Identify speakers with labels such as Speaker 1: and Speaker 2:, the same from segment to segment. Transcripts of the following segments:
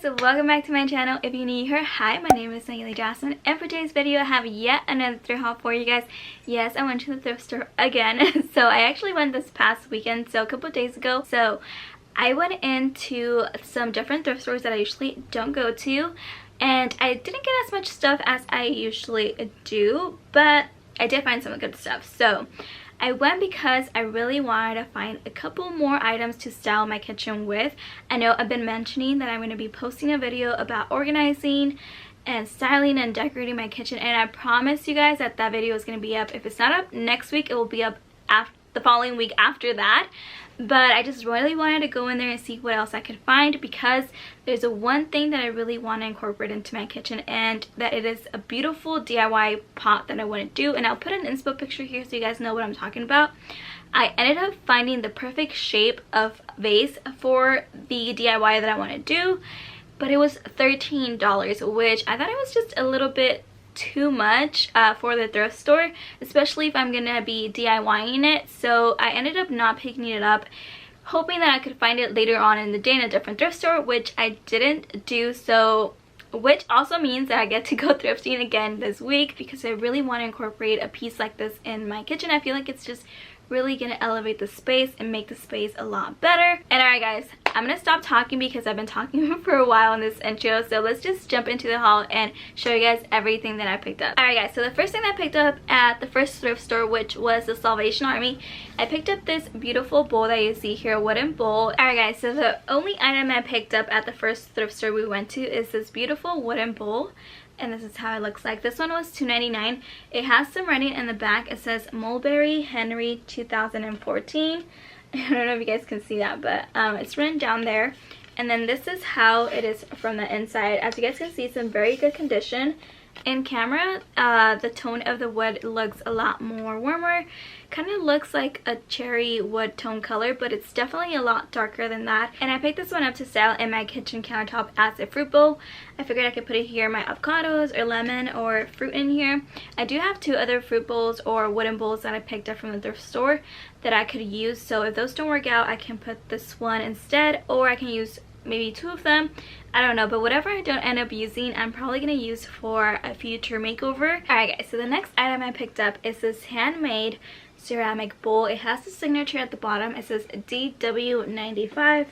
Speaker 1: so welcome back to my channel. If you're new here, hi, my name is Nayeli Jasmine, and for today's video I have yet another thrift haul for you guys. Yes, I went to the thrift store again. So I actually went this past weekend, so a couple of days ago. So I went into some different thrift stores that I usually don't go to, and I didn't get as much stuff as I usually do, but I did find some good stuff. So I went because I really wanted to find a couple more items to style my kitchen with. I know I've been mentioning that I'm going to be posting a video about organizing and styling and decorating my kitchen, and I promise you guys that that video is going to be up. If it's not up next week, it will be up the following week after that. But I just really wanted to go in there and see what else I could find, because there's a one thing that I really want to incorporate into my kitchen, and that it is a beautiful DIY pot that I want to do. And I'll put an inspo picture here so you guys know what I'm talking about. I ended up finding the perfect shape of vase for the DIY that I want to do, but it was $13, which I thought it was just a little bit too much for the thrift store, especially if I'm gonna be DIYing it. So I ended up not picking it up, hoping that I could find it later on in the day in a different thrift store, which I didn't do. So which also means that I get to go thrifting again this week, because I really want to incorporate a piece like this in my kitchen. I feel like it's just really gonna elevate the space and make the space a lot better. And alright guys, I'm gonna stop talking because I've been talking for a while in this intro, so let's just jump into the haul and show you guys everything that I picked up. Alright guys, so the first thing that I picked up at the first thrift store, which was the Salvation Army, I picked up this beautiful bowl that you see here, a wooden bowl. Alright guys, so the only item I picked up at the first thrift store we went to is this beautiful wooden bowl. And this is how it looks like. This one was $2.99. It has some writing in the back. It says Mulberry Henry 2014. I don't know if you guys can see that, but it's written down there. And then this is how it is from the inside. As you guys can see, it's in very good condition. In camera, the tone of the wood looks a lot more warmer. Kind of looks like a cherry wood tone color, but it's definitely a lot darker than that. And I picked this one up to style in my kitchen countertop as a fruit bowl. I figured I could put it here, my avocados or lemon or fruit in here. I do have two other fruit bowls or wooden bowls that I picked up from the thrift store that I could use. So if those don't work out, I can put this one instead, or I can use maybe two of them. I don't know, but whatever I don't end up using, I'm probably gonna use for a future makeover. Alright guys, so the next item I picked up is this handmade ceramic bowl. It has the signature at the bottom. It says DW95.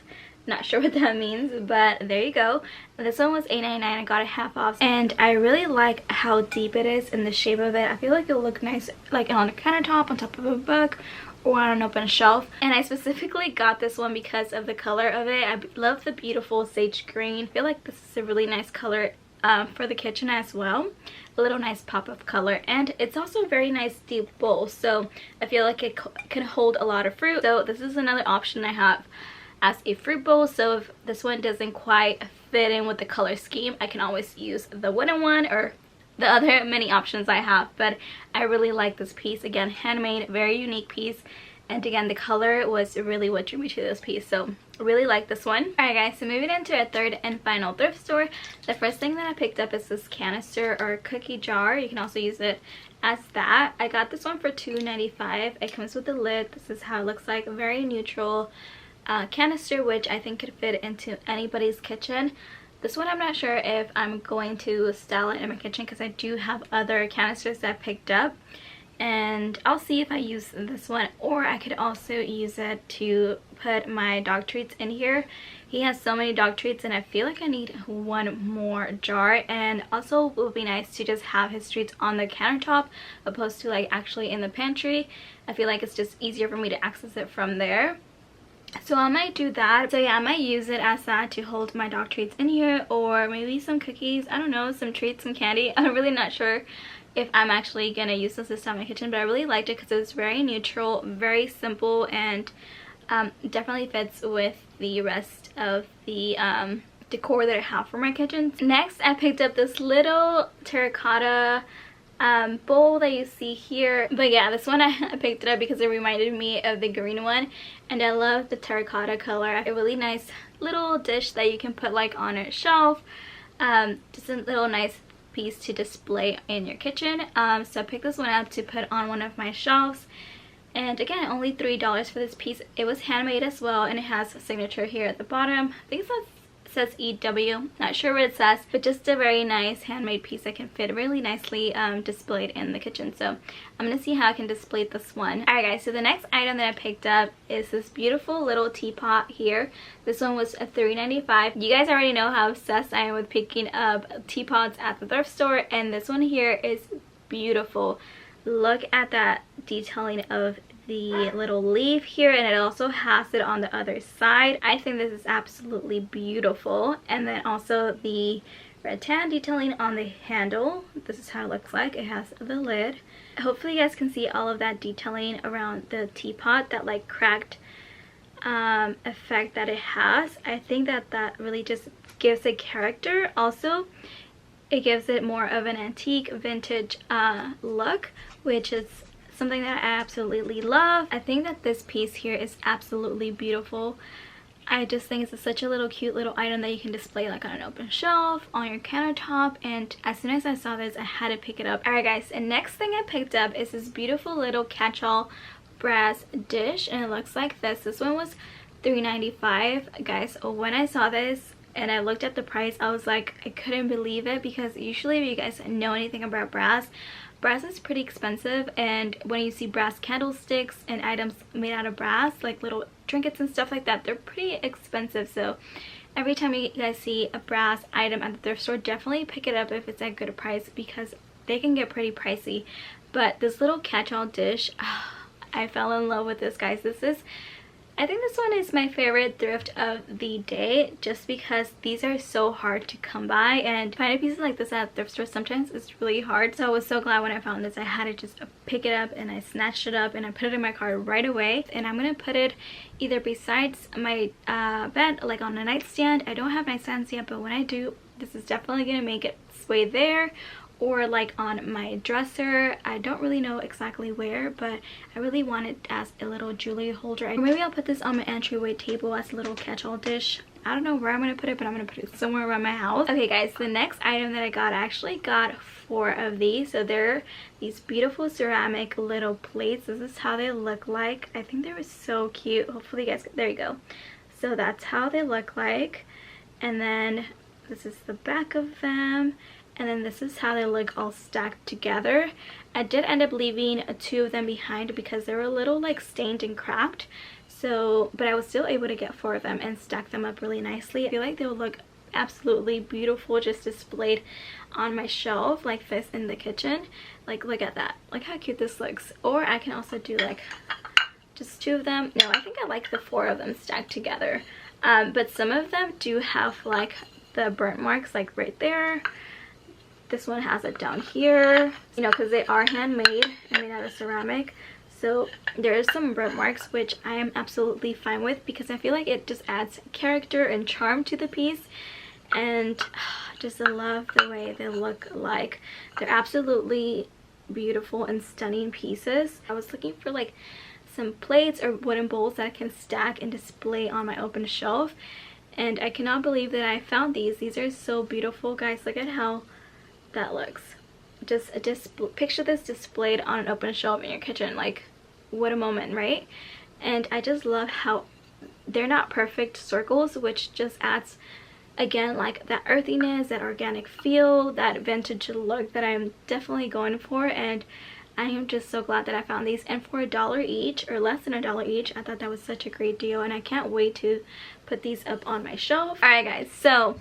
Speaker 1: Not sure what that means, but there you go. This one was $8.99. I got it half off, and I really like how deep it is and the shape of it. I feel like it'll look nice like on a countertop on top of a book or on an open shelf. And I specifically got this one because of the color of it. I love the beautiful sage green. I feel like this is a really nice color for the kitchen as well. A little nice pop of color, and it's also a very nice deep bowl, so I feel like it can hold a lot of fruit. So this is another option I have as a fruit bowl. So if this one doesn't quite fit in with the color scheme, I can always use the wooden one or the other many options I have. But I really like this piece. Again, handmade, very unique piece, and again the color was really what drew me to this piece, so I really like this one. Alright guys, so moving into a third and final thrift store, the first thing that I picked up is this canister or cookie jar. You can also use it as that. I got this one for $2.95. It comes with a lid. This is how it looks like, a very neutral canister, which I think could fit into anybody's kitchen. This one I'm not sure if I'm going to style it in my kitchen, because I do have other canisters that I picked up, and I'll see if I use this one, or I could also use it to put my dog treats in here. He has so many dog treats, and I feel like I need one more jar. And also it would be nice to just have his treats on the countertop opposed to like actually in the pantry. I feel like it's just easier for me to access it from there. So I might do that. So yeah, I might use it as that to hold my dog treats in here, or maybe some cookies, I don't know, some treats, some candy. I'm really not sure if I'm actually gonna use this in my kitchen, but I really liked it because it was very neutral, very simple, and definitely fits with the rest of the decor that I have for my kitchen. Next, I picked up this little terracotta bowl that you see here. But yeah, this one I picked it up because it reminded me of the green one, and I love the terracotta color. A really nice little dish that you can put like on a shelf. Just a little nice piece to display in your kitchen. So I picked this one up to put on one of my shelves, and again, only $3 for this piece. It was handmade as well, and it has a signature here at the bottom. I think it says EW, not sure what it says, but just a very nice handmade piece that can fit really nicely displayed in the kitchen. So I'm gonna see how I can display this one. Alright guys, so the next item that I picked up is this beautiful little teapot here. This one was $3.95. You guys already know how obsessed I am with picking up teapots at the thrift store, and this one here is beautiful. Look at that detailing of the little leaf here, and it also has it on the other side. I think this is absolutely beautiful. And then also the rattan detailing on the handle. This is how it looks like. It has the lid. Hopefully you guys can see all of that detailing around the teapot, that like cracked effect that it has. I think that that really just gives it character. Also, it gives it more of an antique vintage look, which is something that I absolutely love. I think that this piece here is absolutely beautiful. I just think it's such a little cute little item that you can display like on an open shelf, on your countertop, and as soon as I saw this, I had to pick it up. Alright guys, and next thing I picked up is this beautiful little catch-all brass dish, and it looks like this. This one was $3.95. Guys, when I saw this and I looked at the price, I was like, I couldn't believe it, because usually if you guys know anything about brass is pretty expensive, and when you see brass candlesticks and items made out of brass, like little trinkets and stuff like that, they're pretty expensive. So every time you guys see a brass item at the thrift store, definitely pick it up if it's at good price, because they can get pretty pricey. But this little catch-all dish, I fell in love with this, guys. I think this one is my favorite thrift of the day, just because these are so hard to come by, and finding pieces like this at thrift stores sometimes is really hard. So I was so glad when I found this. I had to just pick it up, and I snatched it up and I put it in my cart right away. And I'm gonna put it either besides my bed, like on a nightstand. I don't have nightstands yet, but when I do, this is definitely gonna make it sway there, or like on my dresser. I don't really know exactly where, but I really want it as a little jewelry holder. Or maybe I'll put this on my entryway table as a little catch-all dish. I don't know where I'm gonna put it, but I'm gonna put it somewhere around my house. Okay guys, the next item that I got, I actually got 4 of these. So they're these beautiful ceramic little plates. This is how they look like. I think they were so cute. Hopefully you guys, there you go. So that's how they look like. And then this is the back of them. And then this is how they look all stacked together. I did end up leaving 2 of them behind because they were a little like stained and cracked. So, but I was still able to get 4 of them and stack them up really nicely. I feel like they would look absolutely beautiful just displayed on my shelf like this in the kitchen. Like, look at that. Look how cute this looks. Or I can also do like just 2 of them. No, I think I like the 4 of them stacked together. But some of them do have like the burnt marks like right there. This one has it down here, you know, because they are handmade and made out of ceramic. So there's some burnt marks, which I am absolutely fine with, because I feel like it just adds character and charm to the piece. And just I love the way they look like. They're absolutely beautiful and stunning pieces. I was looking for like some plates or wooden bowls that I can stack and display on my open shelf, and I cannot believe that I found these. These are so beautiful, guys. Look at how that looks. Just picture this displayed on an open shelf in your kitchen. Like, what a moment, right? And I just love how they're not perfect circles, which just adds, again, like that earthiness, that organic feel, that vintage look that I'm definitely going for. And I am just so glad that I found these. And for $1 each, or less than $1 each, I thought that was such a great deal, and I can't wait to put these up on my shelf. Alright guys, so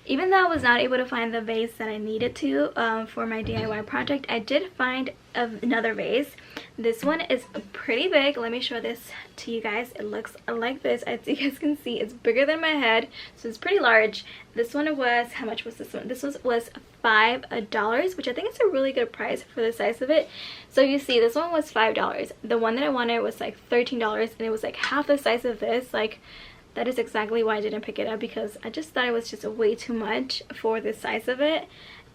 Speaker 1: even though I was not able to find the vase that I needed to for my DIY project, I did find another vase. This one is pretty big. Let me show this to you guys. It looks like this. As you guys can see, it's bigger than my head, so it's pretty large. This one was, how much was this one? This was $5, which I think is a really good price for the size of it. So you see, this one was $5. The one that I wanted was like $13, and it was like half the size of this. Like, that is exactly why I didn't pick it up, because I just thought it was just way too much for the size of it.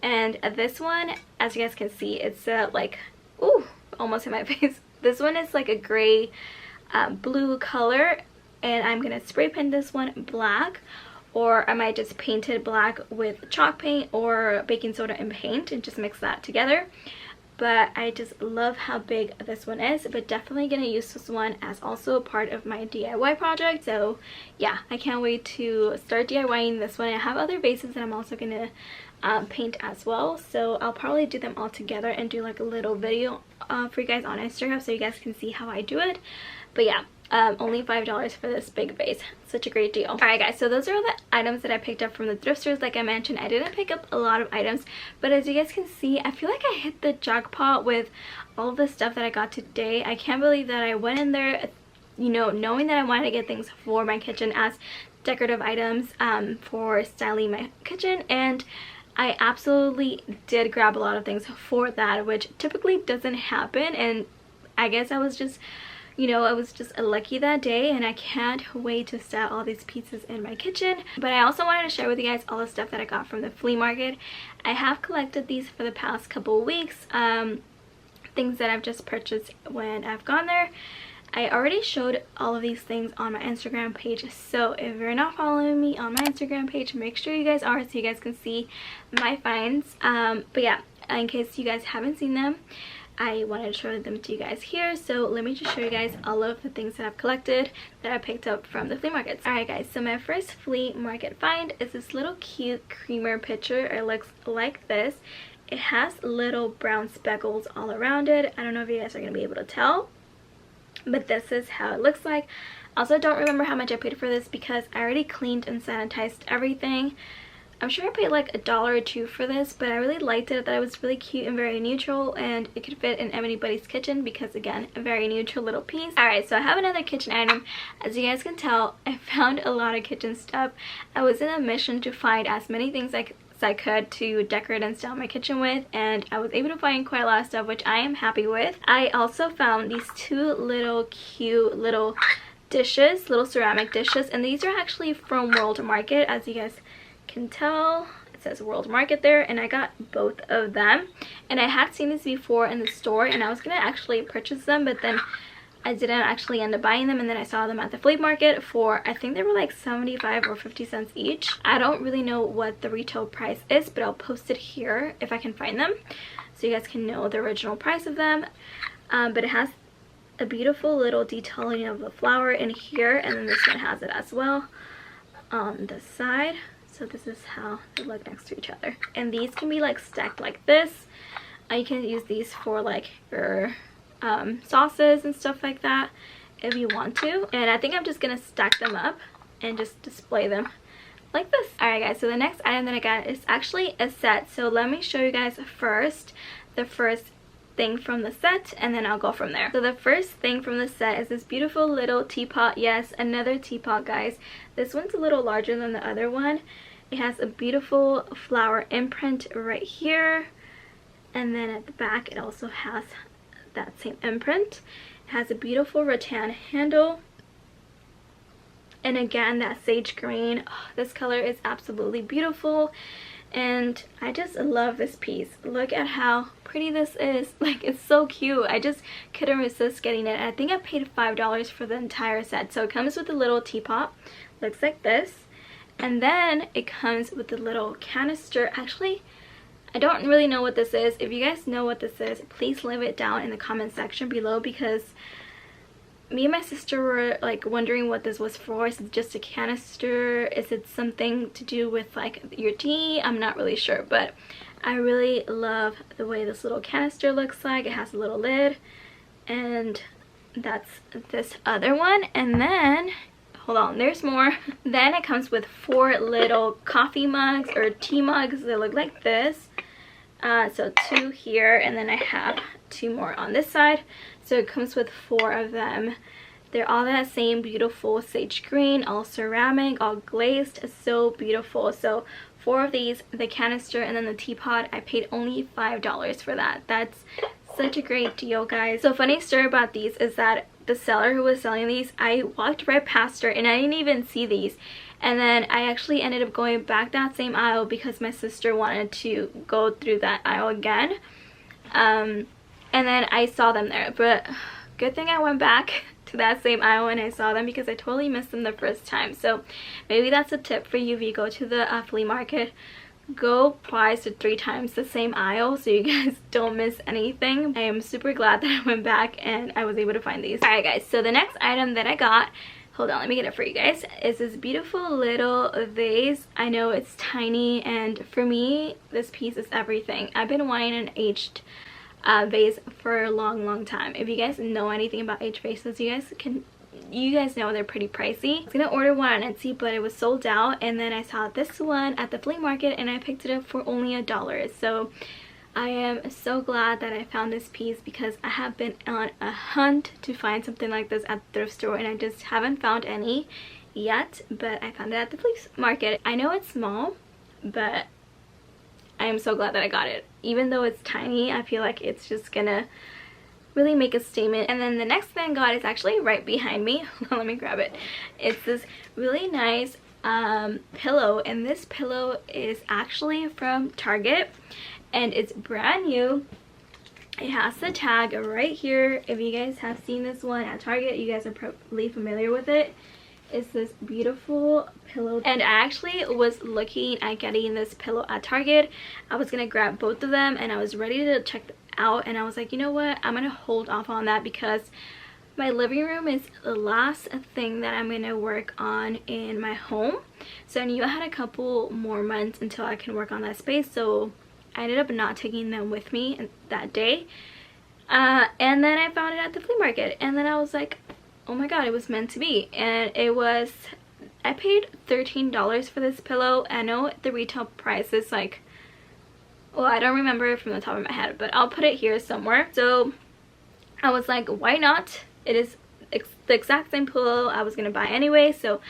Speaker 1: And this one, as you guys can see, it's like, ooh, almost in my face. This one is like a gray blue color, and I'm gonna spray paint this one black, or I might just paint it black with chalk paint or baking soda and paint and just mix that together. but I just love how big this one is. But definitely gonna use this one as also a part of my DIY project. So yeah, I can't wait to start DIYing this one. I have other vases that I'm also gonna paint as well, so I'll probably do them all together and do like a little video for you guys on Instagram so you guys can see how I do it. But yeah, only $5 for this big vase. Such a great deal. Alright guys, so those are all the items that I picked up from the thrift stores. Like I mentioned, I didn't pick up a lot of items, but as you guys can see, I feel like I hit the jackpot with all the stuff that I got today. I can't believe that I went in there, you know, knowing that I wanted to get things for my kitchen as decorative items for styling my kitchen, and I absolutely did grab a lot of things for that, which typically doesn't happen. And I guess I was just, you know, I was just lucky that day, and I can't wait to style all these pieces in my kitchen. But I also wanted to share with you guys all the stuff that I got from the flea market. I have collected these for the past couple of weeks, things that I've just purchased when I've gone there. I already showed all of these things on my Instagram page, so if you're not following me on my Instagram page, make sure you guys are so you guys can see my finds. But yeah, in case you guys haven't seen them, I wanted to show them to you guys here. So let me just show you guys all of the things that I've collected that I picked up from the flea markets. Alright guys, so my first flea market find is this little cute creamer pitcher. It looks like this. It has little brown speckles all around it. I don't know if you guys are going to be able to tell, but this is how it looks like. Also, don't remember how much I paid for this because I already cleaned and sanitized everything. I'm sure I paid like $1 or $2 for this, but I really liked it. That it was really cute and very neutral, and it could fit in anybody's kitchen because, again, a very neutral little piece. Alright, so I have another kitchen item. As you guys can tell, I found a lot of kitchen stuff. I was in a mission to find as many things I could to decorate and style my kitchen with, and I was able to find quite a lot of stuff, which I am happy with. I also found these two little cute little dishes, little ceramic dishes, and these are actually from World Market. As you guys can tell, it says World Market there, and I got both of them. And I had seen these before in the store, and I was gonna actually purchase them, but then I didn't actually end up buying them, and then I saw them at the flea market for, I think they were like 75 or 50 cents each. I don't really know what the retail price is, but I'll post it here if I can find them so you guys can know the original price of them. But it has a beautiful little detailing of the flower in here, and then this one has it as well on the side. So this is how they look next to each other, and these can be like stacked like this. You can use these for like your sauces and stuff like that if you want to, and I think I'm just gonna stack them up and just display them like this. Alright guys, so the next item that I got is actually a set, so let me show you guys first the first thing from the set, and then I'll go from there. So the first thing from the set is this beautiful little teapot. Yes, another teapot guys. This one's a little larger than the other one. It has a beautiful flower imprint right here, and then at the back it also has that same imprint. It has a beautiful rattan handle, and again that sage green. Oh, this color is absolutely beautiful, and I just love this piece. Look at how pretty this is. Like, it's so cute. I just couldn't resist getting it. I think I paid $5 for the entire set. So it comes with a little teapot, looks like this, and then it comes with the little canister. Actually, I don't really know what this is. If you guys know what this is, please leave it down in the comment section below, because me and my sister were like wondering what this was for. Is it just a canister? Is it something to do with like your tea? I'm not really sure, but I really love the way this little canister looks like. It has a little lid, and that's this other one. And then, hold on, there's more. Then it comes with 4 little coffee mugs or tea mugs that look like this. So 2 here, and then I have 2 more on this side. So it comes with 4 of them. They're all that same beautiful sage green, all ceramic, all glazed. So beautiful. So 4 of these, the canister and then the teapot, I paid only $5 for that. That's such a great deal, guys. So funny story about these is that the seller who was selling these, I walked right past her and I didn't even see these. And then I actually ended up going back that same aisle because my sister wanted to go through that aisle again. And then I saw them there. But good thing I went back to that same aisle and I saw them, because I totally missed them the first time. So maybe that's a tip for you if you go to the flea market. go twice to 3 times the same aisle so you guys don't miss anything. I am super glad that I went back and I was able to find these. Alright guys, so the next item that I got, hold on, let me get it for you guys, is this beautiful little vase. I know it's tiny, and for me this piece is everything. I've been wanting an aged vase for a long time. If you guys know anything about aged vases, you guys know they're pretty pricey. I was gonna order one on Etsy, but it was sold out, and then I saw this one at the flea market and I picked it up for only $1. So I am so glad that I found this piece, because I have been on a hunt to find something like this at the thrift store and I just haven't found any yet, but I found it at the flea market. I know it's small, but I am so glad that I got it. Even though it's tiny, I feel like it's just gonna really make a statement. And then the next thing I got is actually right behind me. Let me grab it. It's this really nice pillow, and this pillow is actually from Target and it's brand new. It has the tag right here. If you guys have seen this one at Target, you guys are probably familiar with it. It's this beautiful pillow, and I actually was looking at getting this pillow at Target. I was gonna grab both of them and I was ready to check them out, and I was like, you know what, I'm gonna hold off on that because my living room is the last thing that I'm gonna work on in my home. So I knew I had a couple more months until I can work on that space, so I ended up not taking them with me that day. And then I found it at the flea market, and then I was like, oh my god, it was meant to be. And it was, I paid $13 for this pillow. I know the retail price is like, well, I don't remember it from the top of my head, but I'll put it here somewhere. So I was like, why not? It is the exact same pillow I was gonna buy anyway, so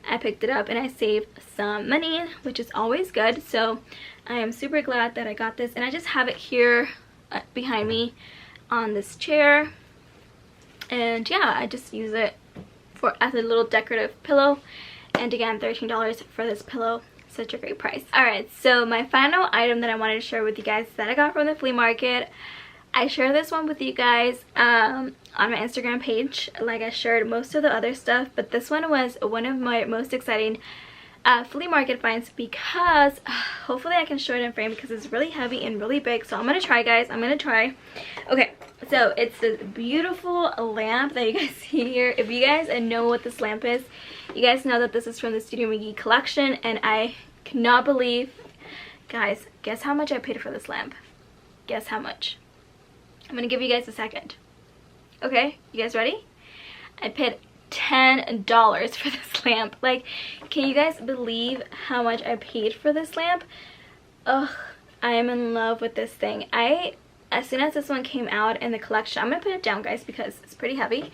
Speaker 1: I picked it up and I saved some money, which is always good. So I am super glad that I got this, and I just have it here behind me on this chair. And yeah, I just use it as a little decorative pillow. And again, $13 for this pillow. Such a great price. Alright, so my final item that I wanted to share with you guys that I got from the flea market. I share this one with you guys on my Instagram page, like I shared most of the other stuff, but this one was one of my most exciting flea market finds, because hopefully I can show it in frame because it's really heavy and really big. So I'm gonna try, guys. I'm gonna try. Okay, so it's this beautiful lamp that you guys see here. If you guys know what this lamp is, you guys know that this is from the Studio McGee collection, and I cannot believe, guys, guess how much I paid for this lamp? Guess how much? I'm gonna give you guys a second. Okay, you guys ready? I paid $10 for this lamp. Like, can you guys believe how much I paid for this lamp? Ugh, I am in love with this thing. As soon as this one came out in the collection, I'm gonna put it down, guys, because it's pretty heavy.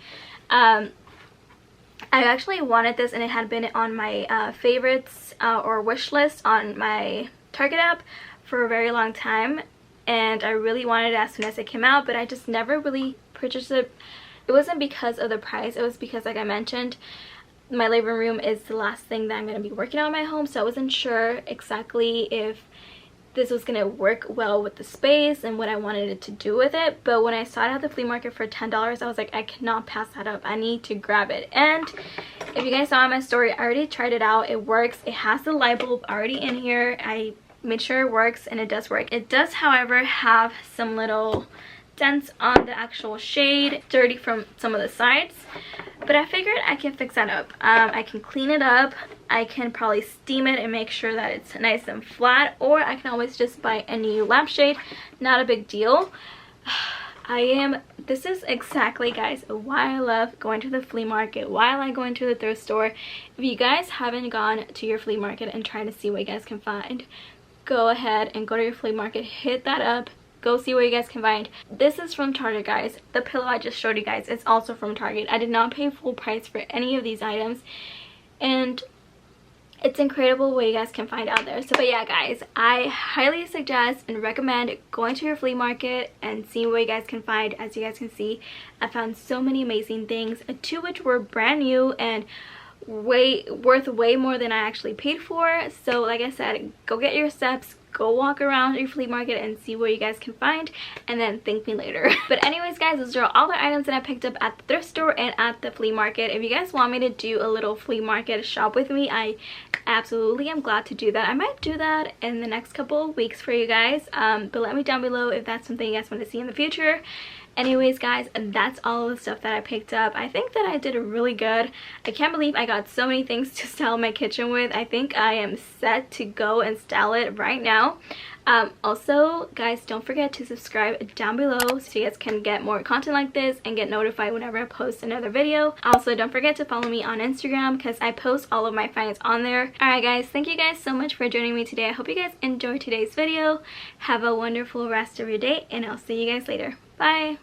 Speaker 1: I actually wanted this, and it had been on my favorites or wish list on my Target app for a very long time, and I really wanted it as soon as it came out, but I just never really purchased it. It wasn't because of the price, it was because, like I mentioned, my living room is the last thing that I'm going to be working on in my home, so I wasn't sure exactly if this was going to work well with the space and what I wanted it to do with it. But when I saw it at the flea market for $10, I was like, I cannot pass that up. I need to grab it. And if you guys saw in my story, I already tried it out. It works. It has the light bulb already in here. I made sure it works, and it does work. It does, however, have some little dents on the actual shade, dirty from some of the sides, but I figured I can fix that up. I can clean it up, I can probably steam it and make sure that it's nice and flat, or I can always just buy a new lampshade. Not a big deal. This is exactly, guys, why I love going to the flea market, why I like going to the thrift store. If you guys haven't gone to your flea market and trying to see what you guys can find, go ahead and go to your flea market, hit that up, go see what you guys can find. This is from Target, guys. The pillow I just showed you guys is also from Target. I did not pay full price for any of these items, and it's incredible what you guys can find out there. So, but yeah, guys, I highly suggest and recommend going to your flea market and seeing what you guys can find. As you guys can see, I found so many amazing things, two which were brand new and worth way more than I actually paid for. So like I said, go get your steps, go walk around your flea market and see what you guys can find, and then thank me later. But anyways guys, those are all the items that I picked up at the thrift store and at the flea market. If you guys want me to do a little flea market shop with me, I absolutely am glad to do that. I might do that in the next couple of weeks for you guys, but let me down below if that's something you guys want to see in the future. Anyways guys, that's all of the stuff that I picked up. I think that I did really good. I can't believe I got so many things to style my kitchen with. I think I am set to go and style it right now. Also guys, don't forget to subscribe down below so you guys can get more content like this and get notified whenever I post another video. Also don't forget to follow me on Instagram because I post all of my finds on there. Alright guys, thank you guys so much for joining me today. I hope you guys enjoyed today's video. Have a wonderful rest of your day and I'll see you guys later. Bye!